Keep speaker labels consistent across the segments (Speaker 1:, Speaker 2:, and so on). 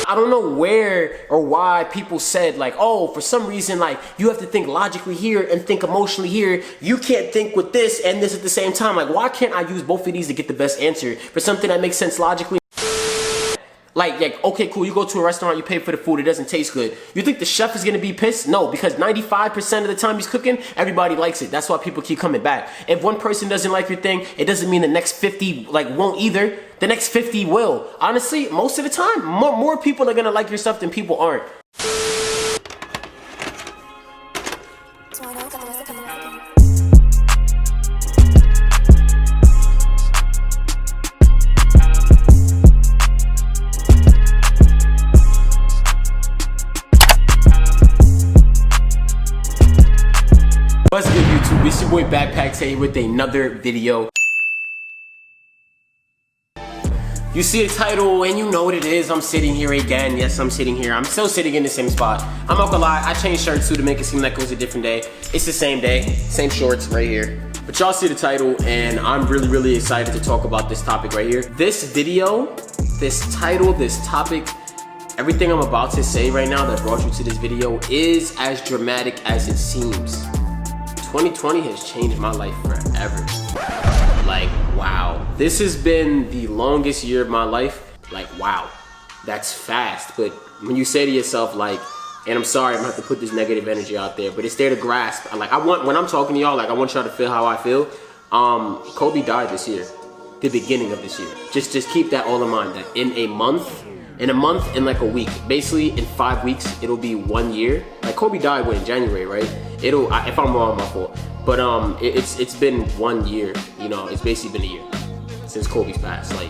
Speaker 1: I don't know where or why people said like, oh, for some reason, like you have to think logically here and think emotionally here. You can't think with this and this at the same time. Like, why can't I use both of these to get the best answer for something that makes sense logically? Like, okay, cool, you go to a restaurant, you pay for the food, it doesn't taste good. You think the chef is gonna be pissed? No, because 95% of the time he's cooking, everybody likes it. That's why people keep coming back. If one person doesn't like your thing, it doesn't mean the next 50 like won't either. The next 50 will. Honestly, most of the time, more people are gonna like your stuff than people aren't. What's good, YouTube? It's your boy BacPac Tay with another video. You see the title and you know what it is. I'm sitting here again. Yes, I'm sitting here. I'm still sitting in the same spot. I'm not gonna lie, I changed shirts too to make it seem like it was a different day. It's the same day, same shorts right here. But y'all see the title and I'm really excited to talk about this topic right here. This video, this title, this topic, everything I'm about to say right now that brought you to this video is as dramatic as it seems. 2020 has changed my life forever. Like, wow. This has been the longest year of my life. Like, wow, that's fast. But when you say to yourself, like, and I'm sorry, I'm gonna have to put this negative energy out there, but it's there to grasp. Like, when I'm talking to y'all, like, I want y'all to feel how I feel. Kobe died this year, the beginning of this year. Just keep that all in mind, that in a month, in like a week, basically in 5 weeks, it'll be 1 year. Like Kobe died in January, right? If I'm wrong, my fault. But it's been 1 year. You know, it's basically been a year since Kobe's passed. Like,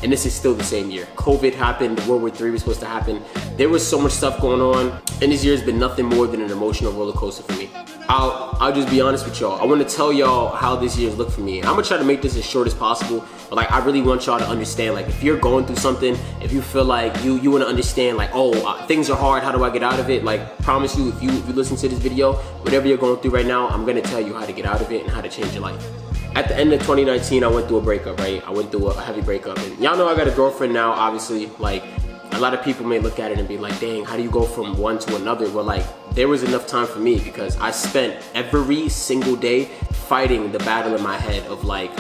Speaker 1: and this is still the same year. COVID happened. World War III was supposed to happen. There was so much stuff going on, and this year has been nothing more than an emotional roller coaster for me. I'll just be honest with y'all. I want to tell y'all how this year's looked for me. I'm gonna try to make this as short as possible, but like I really want y'all to understand. Like, if you're going through something, if you feel like you want to understand, like, oh, things are hard, how do I get out of it? Like, promise you, if you listen to this video, whatever you're going through right now, I'm gonna tell you how to get out of it and how to change your life. At the end of 2019, I went through a breakup, right? I went through a heavy breakup, and y'all know I got a girlfriend now, obviously. Like, a lot of people may look at it and be like, dang, how do you go from one to another? Well, like, there was enough time for me because I spent every single day fighting the battle in my head of like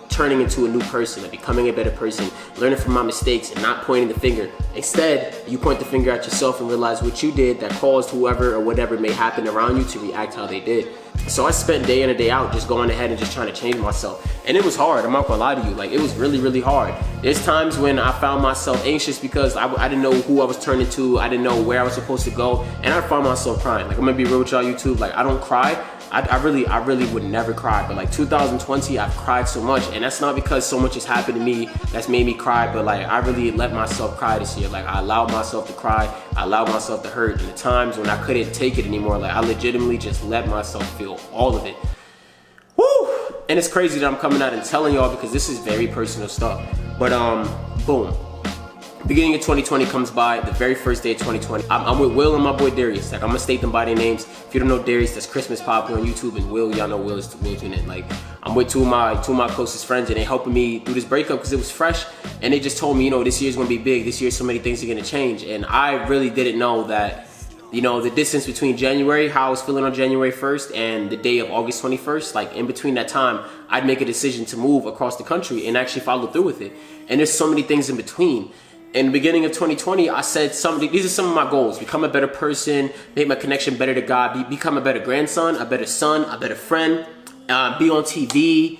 Speaker 1: turning into a new person, like becoming a better person, learning from my mistakes and not pointing the finger. Instead, you point the finger at yourself and realize what you did that caused whoever or whatever may happen around you to react how they did. So I spent day in and day out just going ahead and just trying to change myself. And it was hard, I'm not gonna lie to you. Like, it was really hard. There's times when I found myself anxious because I didn't know who I was turning to, I didn't know where I was supposed to go, and I found myself crying. Like, I'm gonna be real with y'all, YouTube, like, I don't cry. I really would never cry, but like 2020, I've cried so much, and that's not because so much has happened to me that's made me cry, but like I really let myself cry this year. Like, I allowed myself to cry, I allowed myself to hurt, and the times when I couldn't take it anymore, like I legitimately just let myself feel all of it. Woo! And it's crazy that I'm coming out and telling y'all because this is very personal stuff. But boom. Beginning of 2020 comes by, the very first day of 2020. I'm with Will and my boy Darius. Like, I'm gonna state them by their names. If you don't know Darius, that's Christmas Pop on YouTube, and Will, y'all know Will is Unit. Like, I'm with two of my closest friends, and they helping me through this breakup because it was fresh. And they just told me, you know, this year's gonna be big. This year, so many things are gonna change. And I really didn't know that, you know, the distance between January, how I was feeling on January 1st and the day of August 21st, like in between that time, I'd make a decision to move across the country and actually follow through with it. And there's so many things in between. In the beginning of 2020, I said these are some of my goals: become a better person, make my connection better to God, become a better grandson, a better son, a better friend, be on TV,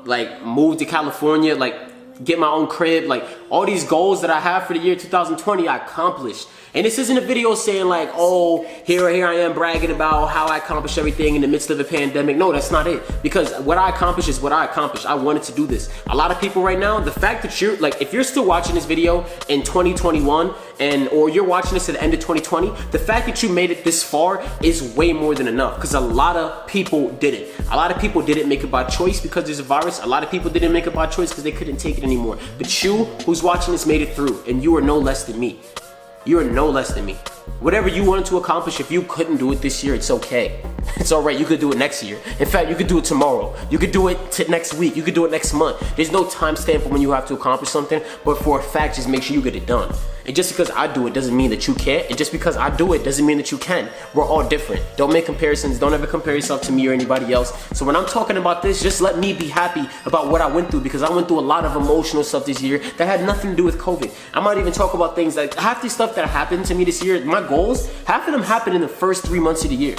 Speaker 1: like move to California, like get my own crib. Like, all these goals that I have for the year 2020, I accomplished. And this isn't a video saying like, oh, here I am bragging about how I accomplished everything in the midst of a pandemic. No, that's not it. Because what I accomplished is what I accomplished. I wanted to do this. A lot of people right now, the fact that you're like, if you're still watching this video in 2021 or you're watching this at the end of 2020, the fact that you made it this far is way more than enough, because a lot of people didn't. A lot of people didn't make it by choice because there's a virus. A lot of people didn't make it by choice because they couldn't take it anymore. But you who's watching this made it through, and you are no less than me. You are no less than me. Whatever you wanted to accomplish, if you couldn't do it this year, it's okay. It's all right. You could do it next year. In fact, you could do it tomorrow. You could do it next week. You could do it next month. There's no time stamp for when you have to accomplish something, but for a fact, just make sure you get it done. And just because I do it doesn't mean that you can't. And just because I do it doesn't mean that you can. We're all different. Don't make comparisons. Don't ever compare yourself to me or anybody else. So when I'm talking about this, just let me be happy about what I went through, because I went through a lot of emotional stuff this year that had nothing to do with COVID. I might even talk about things like half the stuff that happened to me this year, my goals, half of them happened in the first 3 months of the year.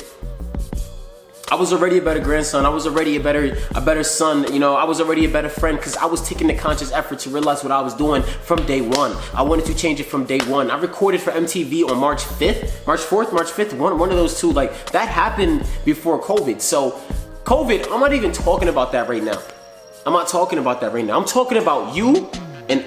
Speaker 1: I was already a better grandson. I was already a better son. You know, I was already a better friend because I was taking the conscious effort to realize what I was doing from day one. I wanted to change it from day one. I recorded for MTV on March 5th, March 4th, March 5th, one of those two. Like, that happened before COVID. So COVID, I'm not even talking about that right now. I'm not talking about that right now. I'm talking about you and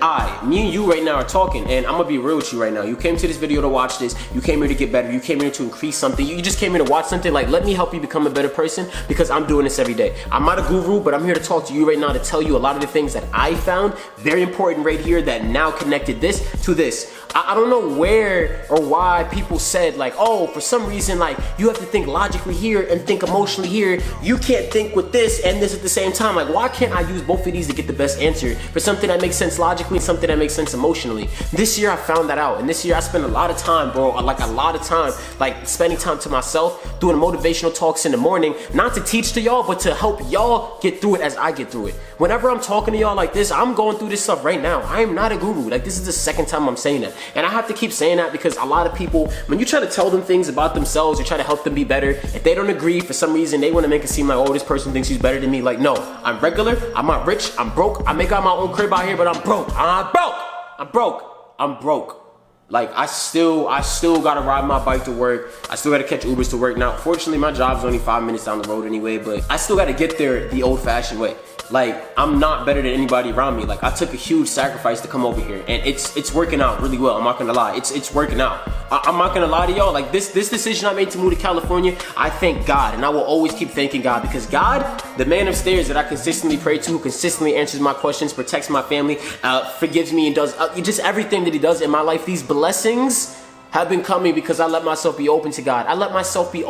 Speaker 1: me and you right now are talking, and I'm gonna be real with you right now. You came to this video to watch this. You came here to get better. You came here to increase something. You just came here to watch something. Like, let me help you become a better person, because I'm doing this every day. I'm not a guru, but I'm here to talk to you right now to tell you a lot of the things that I found very important right here that now connected this to this. I don't know where or why people said, like, oh, for some reason, like, you have to think logically here and think emotionally here. You can't think with this and this at the same time. Like, why can't I use both of these to get the best answer for something that makes sense logically and something that makes sense emotionally? This year I found that out, and this year I spent a lot of time, bro, like a lot of time, like spending time to myself, doing motivational talks in the morning, not to teach to y'all, but to help y'all get through it as I get through it. Whenever I'm talking to y'all like this, I'm going through this stuff right now. I am not a guru. Like, this is the second time I'm saying that. And I have to keep saying that because a lot of people, when you try to tell them things about themselves, you try to help them be better, if they don't agree for some reason, they want to make it seem like, oh, this person thinks he's better than me. Like, no, I'm regular, I'm not rich, I'm broke, I make out my own crib out here, but I'm broke. I'm broke. Like, I still gotta ride my bike to work. I still gotta catch Ubers to work. Now, fortunately, my job's only 5 minutes down the road anyway, but I still gotta get there the old-fashioned way. Like, I'm not better than anybody around me. Like, I took a huge sacrifice to come over here, and it's working out really well. I'm not gonna lie, it's working out. I'm not gonna lie to y'all. Like, this decision I made to move to California, I thank God, and I will always keep thanking God, because God, the man upstairs that I consistently pray to, who consistently answers my questions, protects my family, forgives me, and does just everything that He does in my life. These blessings have been coming because I let myself be open to God. I let myself be